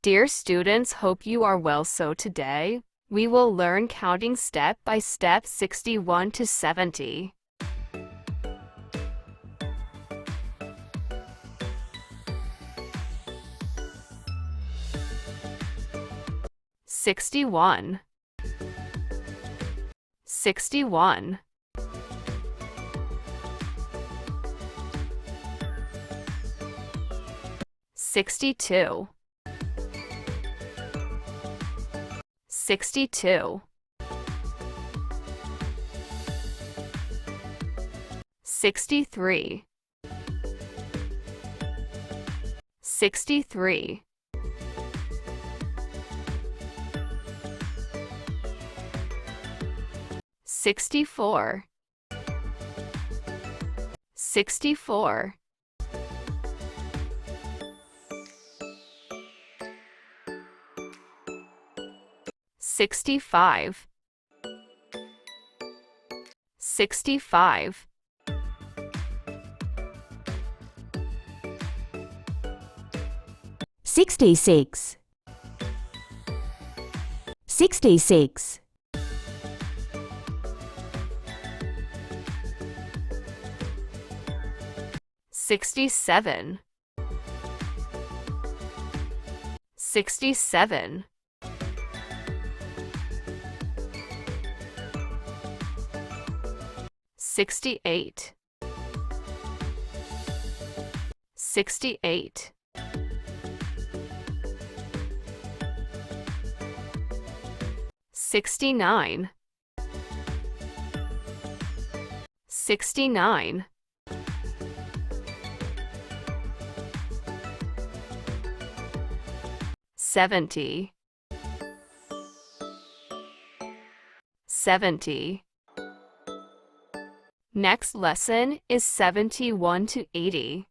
Dear students, hope you are well. So today, we will learn counting step by step 61 to 70. Sixty-one, 61, 62, 62, 63, 63, 64, 64, 65, 65, 66, 66, 67, 67, 68, 68, 69, 69, 70, 70. Next lesson is 71 to 80.